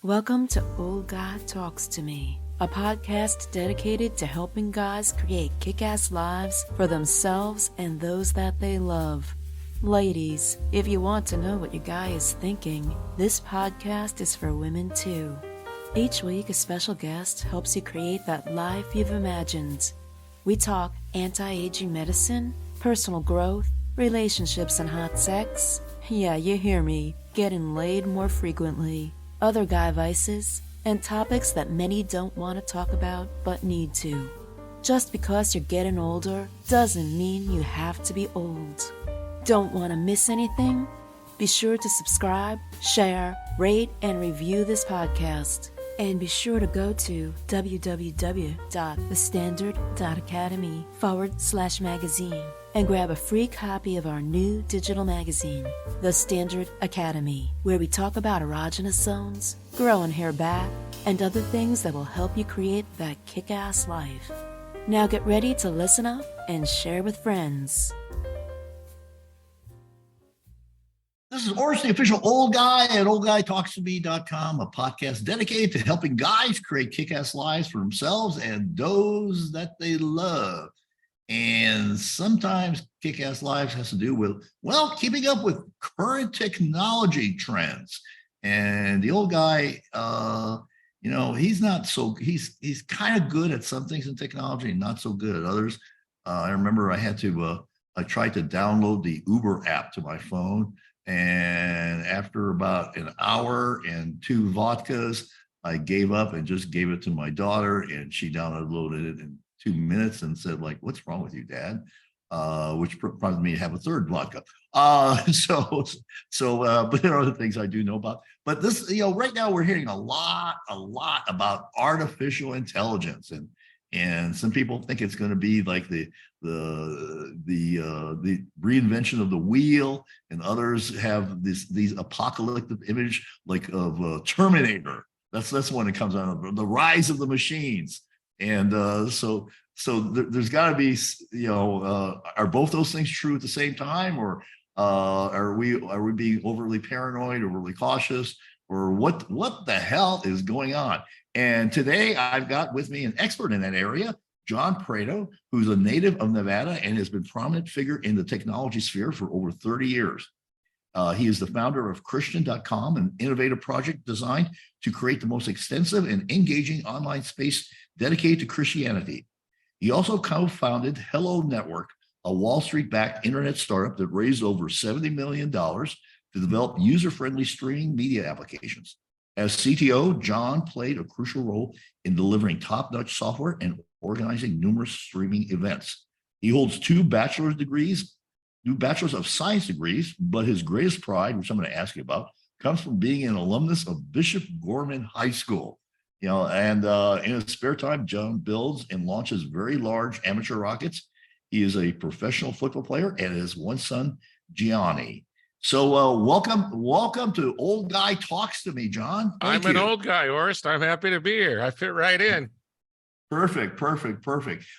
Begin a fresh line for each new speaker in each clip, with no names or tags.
Welcome to Old Guy Talks to Me, a podcast dedicated to helping guys create kick-ass lives for themselves and those that they love. Ladies, if you want to know what your guy is thinking, this podcast is for women too. Each week, a special guest helps you create that life you've imagined. We talk anti-aging medicine, personal growth, relationships and hot sex. Yeah, you hear me, getting laid more frequently. Other guy vices, and topics that many don't want to talk about but need to. Just because you're getting older doesn't mean you have to be old. Don't want to miss anything? Be sure to subscribe, share, rate, and review this podcast. And be sure to go to www.thestandard.academy/magazine and grab a free copy of our new digital magazine, The Standard Academy, where we talk about erogenous zones, growing hair back, and other things that will help you create that kick-ass life. Now get ready to listen up and share with friends.
This is Oris, the official old guy at oldguytalkstome.com, a podcast dedicated to helping guys create kick-ass lives for themselves and those that they love. And sometimes kick-ass lives has to do with, well, keeping up with current technology trends. And the old guy, he's not so, he's kind of good at some things in technology and not so good at others. I remember I tried to download the Uber app to my phone. And after about an hour and 2 vodkas, I gave up and just gave it to my daughter, and she downloaded it in 2 minutes and said, like, "What's wrong with you, Dad?" Which prompted me to have a third vodka. But there are other things I do know about. But this, right now we're hearing a lot about artificial intelligence, and some people think it's going to be like the reinvention of the wheel, and others have these apocalyptic image like of Terminator. That's when it comes out, the rise of the machines. And so there's got to be, are both those things true at the same time, or are we being overly paranoid, overly cautious, or what the hell is going on? And today I've got with me an expert in that area, John Pretto, who's a native of Nevada and has been a prominent figure in the technology sphere for over 30 years. He is the founder of Christian.com, an innovative project designed to create the most extensive and engaging online space dedicated to Christianity. He also co-founded Hello Network, a Wall Street-backed internet startup that raised over $70 million to develop user-friendly streaming media applications. As CTO, John played a crucial role in delivering top-notch software and organizing numerous streaming events. He holds 2 bachelor's of science degrees, but his greatest pride, which I'm going to ask you about, comes from being an alumnus of Bishop Gorman High School. And in his spare time, John builds and launches very large amateur rockets. He is a professional football player and has one son, Gianni. So welcome to Old Guy Talks to Me, John.
I'm an old guy, Orist. I'm happy to be here. I fit right in.
Perfect.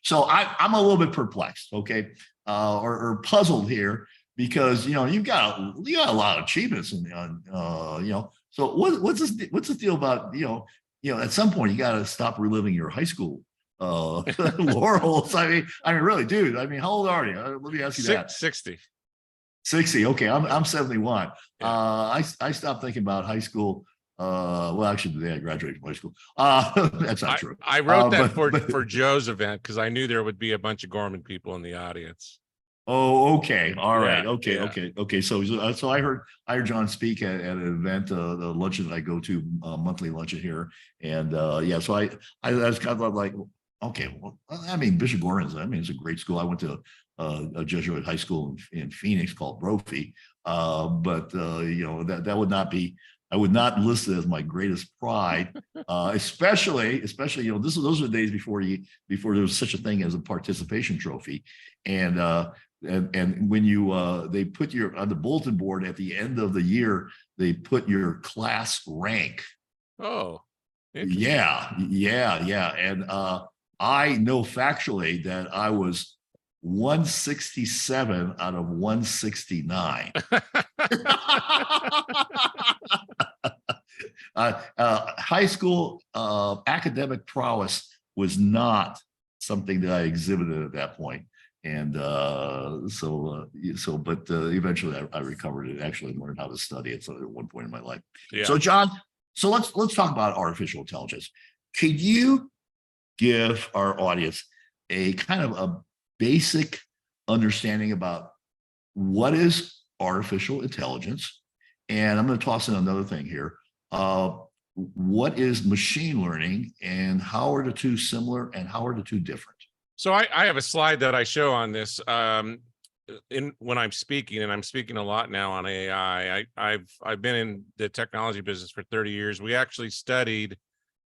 So I'm a little bit perplexed, okay, or puzzled here, because you've got a lot of achievements So what's the deal about at some point you got to stop reliving your high school laurels. I mean, really, dude. I mean, how old are you? Let me ask you that.
60.
60. Okay, I'm 71.
Yeah.
I stopped thinking about high school. Well, actually, the day I graduated from high school. That's not true.
I wrote that for Joe's event because I knew there would be a bunch of Gorman people in the audience.
Oh, okay. All right.
Yeah.
Okay. So I heard John speak at an event, the luncheon that I go to, monthly luncheon here, and so I was kind of like, okay, well, I mean, Bishop Gorman's, it's a great school. I went to a Jesuit high school in Phoenix called Brophy, but that would not be. I would not list it as my greatest pride, especially those are the days before there was such a thing as a participation trophy, and when you they put your on the bulletin board at the end of the year, they put your class rank.
Oh,
yeah, and I know factually that I was 167 out of 169. High school academic prowess was not something that I exhibited at that point. And but eventually I recovered it, actually learned how to study it. So at one point in my life.
Yeah.
So John, so let's talk about artificial intelligence. Could you give our audience a kind of a basic understanding about what is artificial intelligence? And I'm going to toss in another thing here. What is machine learning, and how are the two similar and how are the two different?
So I have a slide that I show on this when I'm speaking, and I'm speaking a lot now on AI. I've been in the technology business for 30 years. We actually studied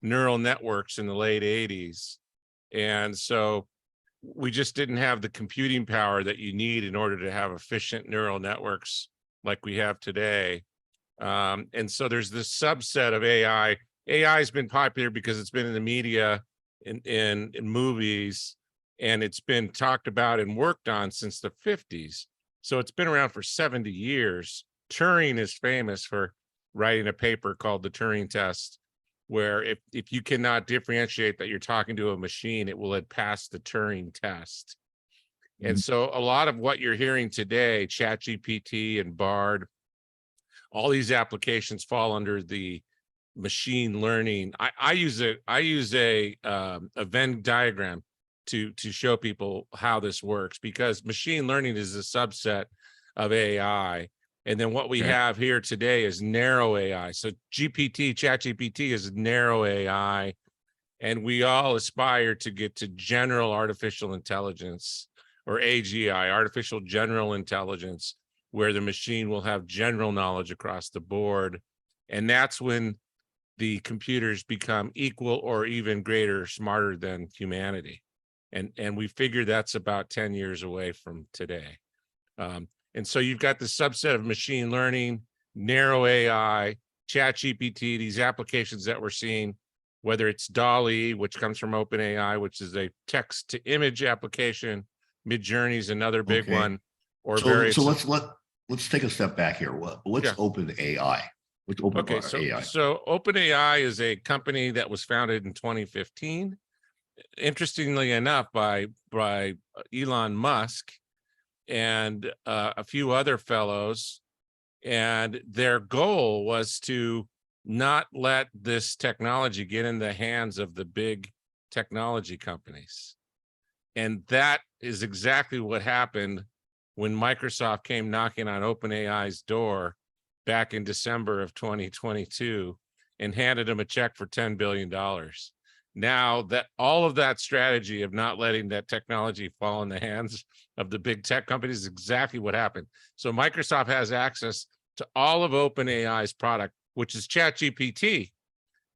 neural networks in the late 80s. And so we just didn't have the computing power that you need in order to have efficient neural networks like we have today. And so there's this subset of AI. AI has been popular because it's been in the media, in movies, and it's been talked about and worked on since the 50s. So it's been around for 70 years. Turing is famous for writing a paper called the Turing test, where if you cannot differentiate that you're talking to a machine, it will have passed the Turing test. Mm-hmm. And so a lot of what you're hearing today, ChatGPT and Bard, all these applications fall under the machine learning. I use a Venn diagram to show people how this works, because machine learning is a subset of AI. And then what we have here today is narrow AI. So ChatGPT is narrow AI, and we all aspire to get to general artificial intelligence, or AGI, artificial general intelligence, where the machine will have general knowledge across the board. And that's when the computers become equal or even greater, smarter than humanity. And we figure that's about 10 years away from today. And so you've got the subset of machine learning, narrow AI, ChatGPT, these applications that we're seeing, whether it's DALL-E, which comes from OpenAI, which is a text to image application, Midjourney is another big one, or various.
So let's take a step back here. What's OpenAI? What's OpenAI?
So OpenAI is a company that was founded in 2015. Interestingly enough, by Elon Musk and a few other fellows, and their goal was to not let this technology get in the hands of the big technology companies. And that is exactly what happened when Microsoft came knocking on OpenAI's door back in December of 2022 and handed them a check for $10 billion. Now that all of that strategy of not letting that technology fall in the hands of the big tech companies is exactly what happened. So Microsoft has access to all of OpenAI's product, which is ChatGPT.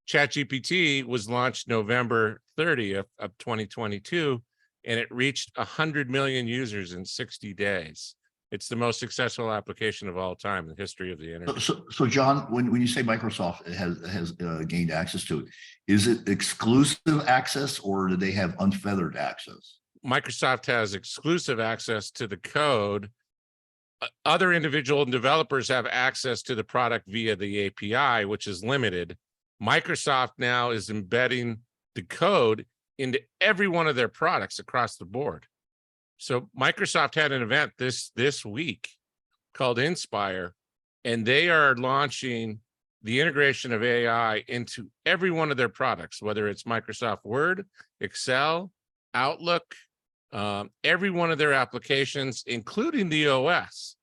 ChatGPT was launched November 30th of 2022, and it reached 100 million users in 60 days. It's the most successful application of all time in the history of the internet.
So John, when you say Microsoft has gained access to it, is it exclusive access, or do they have unfeathered access?
Microsoft has exclusive access to the code. Other individual developers have access to the product via the API, which is limited. Microsoft now is embedding the code into every one of their products across the board. So Microsoft had an event this week called Inspire, and they are launching the integration of AI into every one of their products, whether it's Microsoft Word, Excel, Outlook, every one of their applications, including the OS.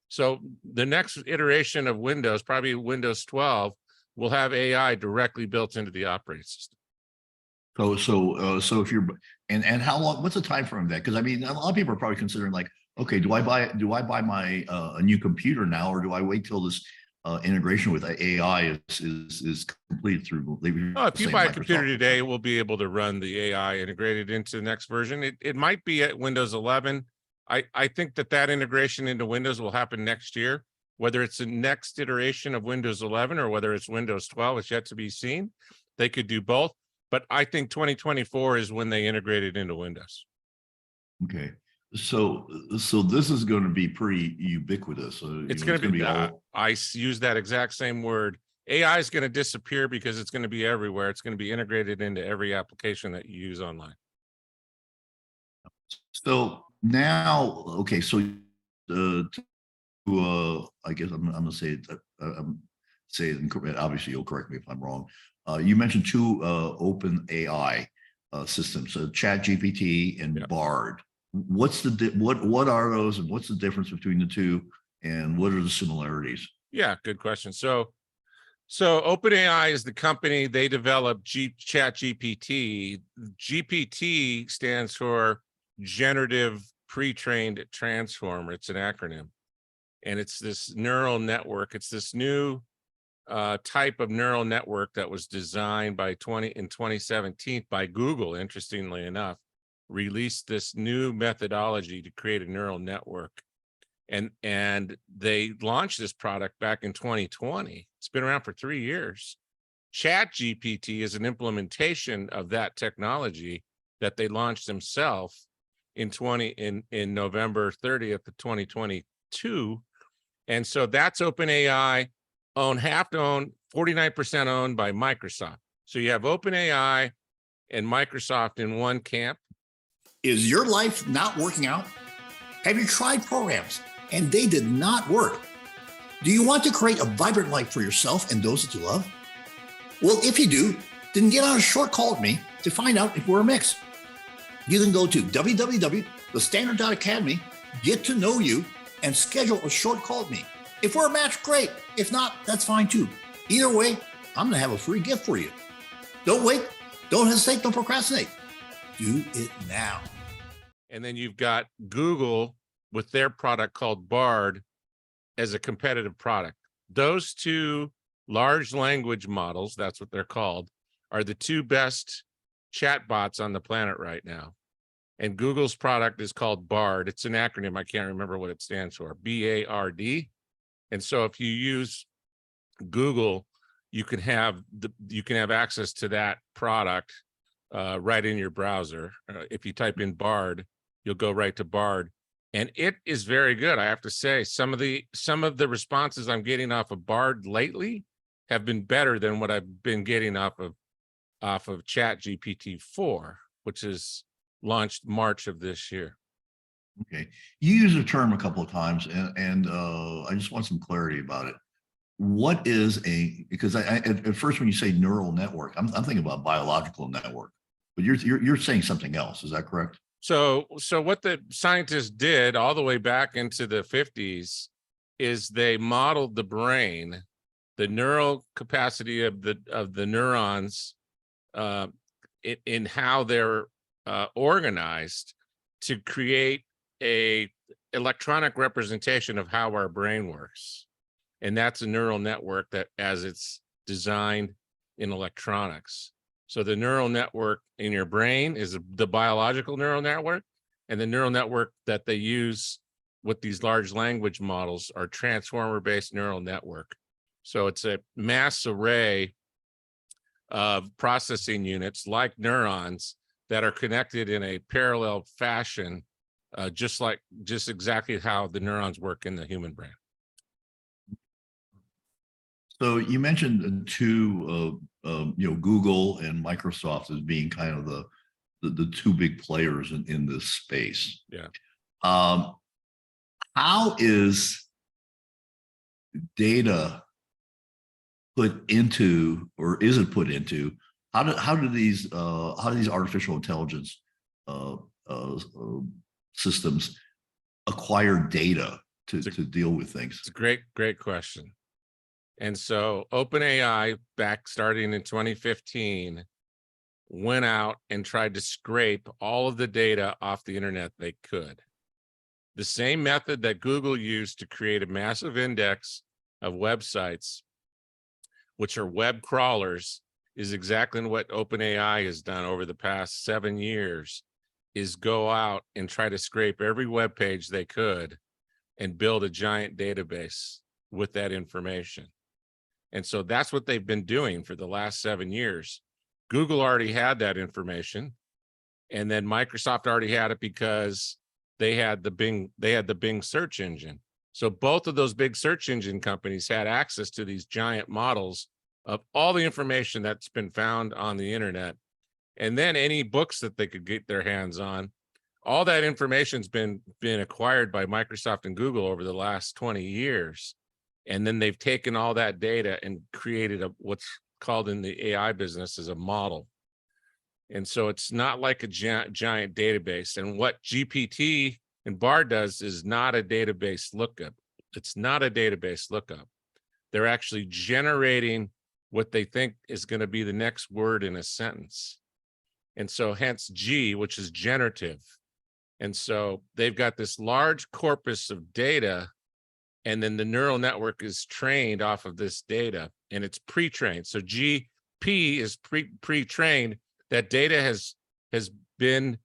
So the next iteration of Windows, probably Windows 12, will have AI directly built into the operating system.
So if you're and how long? What's the time frame of that? Because I mean, a lot of people are probably considering, like, okay, do I buy my a new computer now, or do I wait till this integration with AI is complete through?
If you buy a computer today, it will be able to run the AI integrated into the next version. It might be at Windows 11. I think that integration into Windows will happen next year. Whether it's the next iteration of Windows 11 or whether it's Windows 12, it's yet to be seen. They could do both. But I think 2024 is when they integrate it into Windows.
Okay. So this is going to be pretty ubiquitous.
It's going to be all, I use that exact same word, AI is going to disappear because it's going to be everywhere. It's going to be integrated into every application that you use online.
So now, okay, so I guess I'm going to say it. Say it incorrect. Obviously, you'll correct me if I'm wrong. You mentioned two open AI systems, so ChatGPT and Bard. What's the what are those, and what's the difference between the two, and what are the similarities?
Yeah, good question. So OpenAI is the company. They developed ChatGPT. GPT stands for Generative Pre-trained Transformer. It's an acronym, and it's this neural network. It's this new type of neural network that was designed by 2017 by Google. Interestingly enough, released this new methodology to create a neural network. And they launched this product back in 2020. It's been around for 3 years. ChatGPT is an implementation of that technology that they launched themselves in November 30th of 2022. And so that's OpenAI, half owned, 49% owned by Microsoft. So you have OpenAI and Microsoft in one camp.
Is your life not working out? Have you tried programs and they did not work? Do you want to create a vibrant life for yourself and those that you love? Well, if you do, then get on a short call with me to find out if we're a mix. You can go to www.thestandard.academy, get to know you, and schedule a short call with me. If we're a match, great. If not, that's fine too. Either way, I'm going to have a free gift for you. Don't wait. Don't hesitate. Don't procrastinate. Do it now.
And then you've got Google with their product called Bard as a competitive product. Those two large language models, that's what they're called, are the two best chatbots on the planet right now. And Google's product is called Bard. It's an acronym. I can't remember what it stands for, BARD. And so if you use Google, you can have access to that product right in your browser. If you type in Bard, you'll go right to Bard, and it is very good. I have to say, some of the responses I'm getting off of Bard lately have been better than what I've been getting off of ChatGPT 4, which is launched March of this year.
Okay, you use a term a couple of times, and I just want some clarity about it. What is because at first when you say neural network, I'm thinking about biological network, but you're saying something else. Is that correct?
So what the scientists did all the way back into the 50s is they modeled the brain, the neural capacity of the neurons, in how they're organized, to create a electronic representation of how our brain works. And that's a neural network that as it's designed in electronics. So the neural network in your brain is the biological neural network, and the neural network that they use with these large language models are transformer-based neural network. So it's a mass array of processing units like neurons that are connected in a parallel fashion, just exactly how the neurons work in the human brain.
So you mentioned two, Google and Microsoft as being kind of the two big players in this space.
Yeah.
How is data put into, or is it put into? How do these artificial intelligence systems acquire data to deal with things?
It's a great question. And so OpenAI, starting in 2015, went out and tried to scrape all of the data off the internet they could. The same method that Google used to create a massive index of websites, which are web crawlers, is exactly what OpenAI has done over the past 7 years, is go out and try to scrape every web page they could and build a giant database with that information. And so that's what they've been doing for the last 7 years. Google already had that information, and then Microsoft already had it because they had the Bing search engine. So both of those big search engine companies had access to these giant models of all the information that's been found on the internet, and then any books that they could get their hands on. All that information's been acquired by Microsoft and Google over the last 20 years. And then they've taken all that data and created what's called in the AI business as a model. And so it's not like a giant database. And what GPT and BARD does is not a database lookup. It's not a database lookup. They're actually generating what they think is going to be the next word in a sentence. And so hence G, which is generative. And so they've got this large corpus of data, and then the neural network is trained off of this data, and it's pre-trained. So GP is pre-trained. That data has been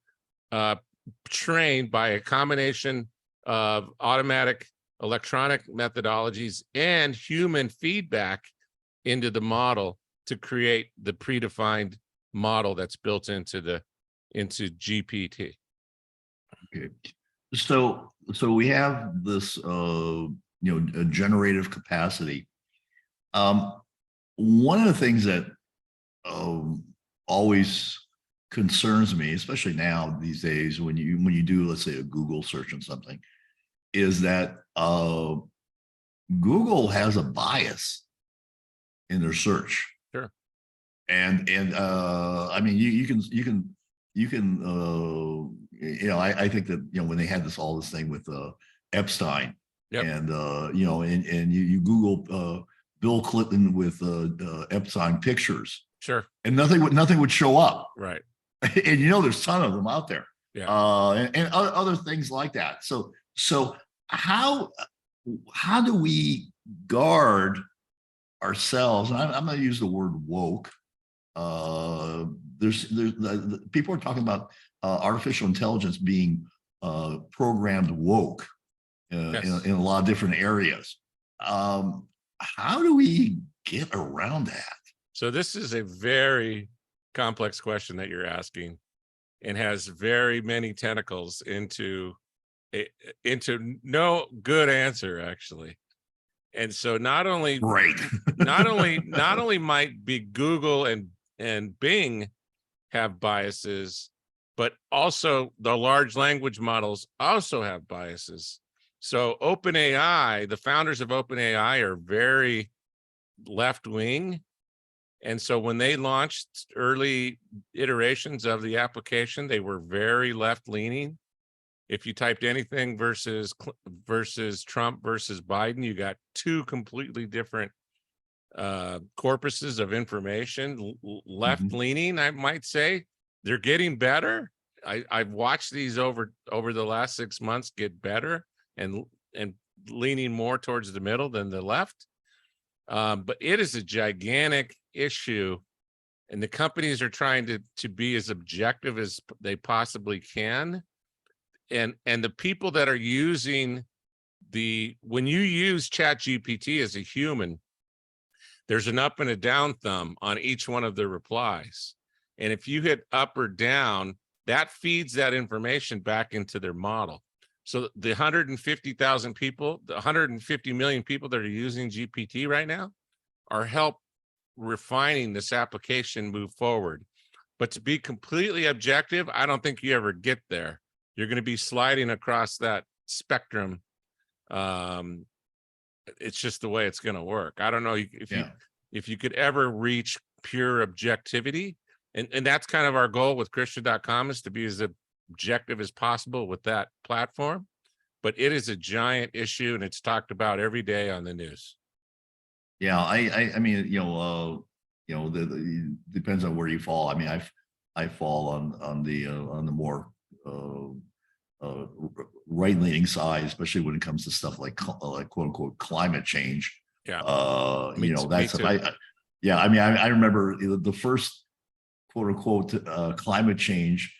trained by a combination of automatic electronic methodologies and human feedback into the model to create the predefined model that's built into GPT.
Okay. So we have this a generative capacity. One of the things that always concerns me, especially now these days, when you do, let's say, a Google search on something, is that Google has a bias in their search.
Sure.
And I mean, you can I think that when they had all this thing with Epstein. Yep. And and you Google Bill Clinton with Epstein pictures.
Sure.
And nothing would show up.
Right.
And there's a ton of them out there.
Yeah.
And other things like that. So how do we guard ourselves? And I'm going to use the word woke. There's people are talking about artificial intelligence being programmed woke
yes.
in a lot of different areas. How do we get around that?
So this is a very complex question that you're asking, and has very many tentacles into no good answer, actually. And so not only might be Google and Bing have biases, but also the large language models also have biases. So OpenAI, the founders of OpenAI are very left-wing. And so when they launched early iterations of the application, they were very left-leaning. If you typed anything versus Trump versus Biden, you got two completely different corpuses of information, left-leaning, I might say. They're getting better. I've watched these over the last 6 months get better and leaning more towards the middle than the left. But it is a gigantic issue, and the companies are trying to be as objective as they possibly can. And the people that are using when you use ChatGPT as a human, there's an up and a down thumb on each one of the replies. And if you hit up or down, that feeds that information back into their model. So the 150,000 people, the 150 million people that are using GPT right now are help refining this application move forward. But to be completely objective, I don't think you ever get there. You're going to be sliding across that spectrum. It's just the way it's going to work. I don't know if you could ever reach pure objectivity. And that's kind of our goal with Christian.com, is to be as objective as possible with that platform. But it is a giant issue, and it's talked about every day on the news.
Yeah, I mean, depends on where you fall. I mean, I fall on the more right-leaning side, especially when it comes to stuff like quote unquote climate change.
Yeah.
That's I remember the first quote unquote climate change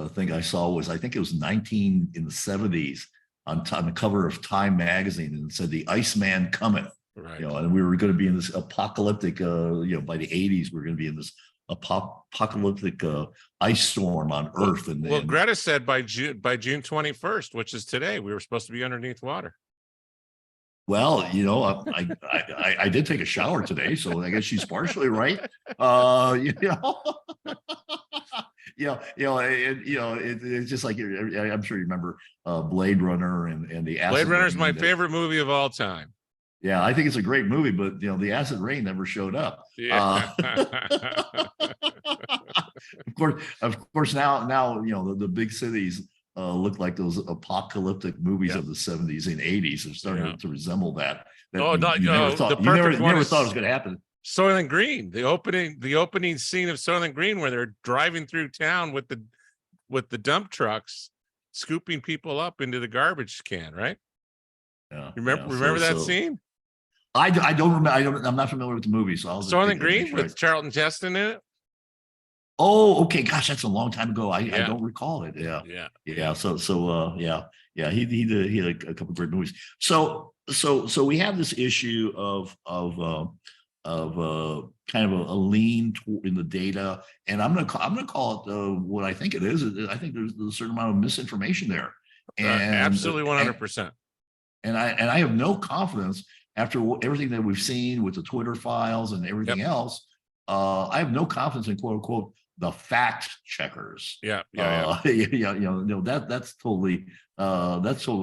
thing I saw was, I think it was in the 70s on the cover of Time magazine, and it said "The Iceman cometh."
Right.
And we were going to be in this apocalyptic, by the 80s, we're going to be in this apocalyptic ice storm on Earth. And
Greta said by June 21st, which is today, we were supposed to be underneath water.
Well, I did take a shower today, so I guess she's partially right. It's just like I'm sure you remember Blade Runner and the acid
Blade Runner is
rain
my favorite movie of all time.
Yeah, I think it's a great movie, but the acid rain never showed up.
Yeah.
Of course, now the big cities look like those apocalyptic movies of the 70s and 80s are starting to resemble that.
Oh,
you never thought it was going to happen.
Soylent Green, the opening scene of Soylent Green, where they're driving through town with the dump trucks, scooping people up into the garbage can, right?
Yeah.
Remember that scene?
I don't remember. I'm not familiar with the movie, so I'll just
Soylent Green with Charlton Heston in it.
Oh, okay. Gosh, that's a long time ago. I don't recall it. Yeah. So he did a couple of great movies. So we have this issue of kind of a lean in the data, and I'm gonna call it what I think it is. I think there's a certain amount of misinformation there, and
absolutely 100%.
And I have no confidence after everything that we've seen with the Twitter files and everything else. I have no confidence in quote unquote the fact checkers. That's totally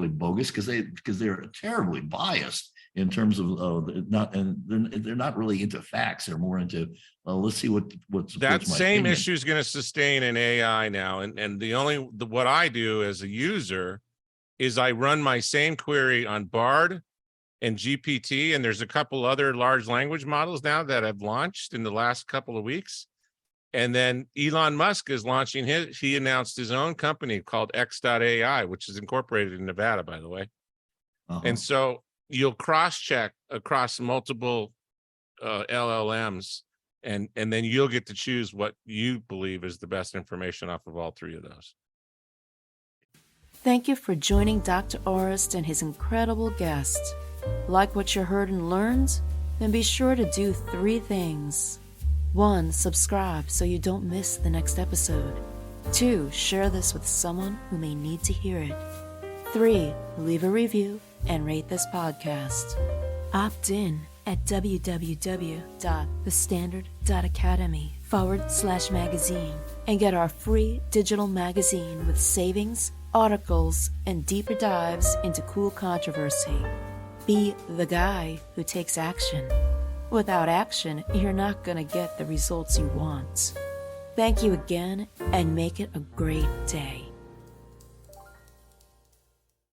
bogus because they're terribly biased in terms of they're not really into facts. They're more into let's see what's
that same issue is going to sustain in AI now. And what I do as a user is I run my same query on Bard and GPT, and there's a couple other large language models now that have launched in the last couple of weeks. And then Elon Musk is launching he announced his own company called X.AI, which is incorporated in Nevada, by the way. And so you'll cross-check across multiple LLMs, and then you'll get to choose what you believe is the best information off of all three of those.
Thank you for joining Dr. Orist and his incredible guests. Like what you heard and learned? Then be sure to do 3 things. 1, subscribe so you don't miss the next episode. 2, share this with someone who may need to hear it. 3, leave a review and rate this podcast. Opt in at www.thestandard.academy/magazine and get our free digital magazine with savings, articles, and deeper dives into cool controversy. Be the guy who takes action. Without action, you're not going to get the results you want. Thank you again, and make it a great day.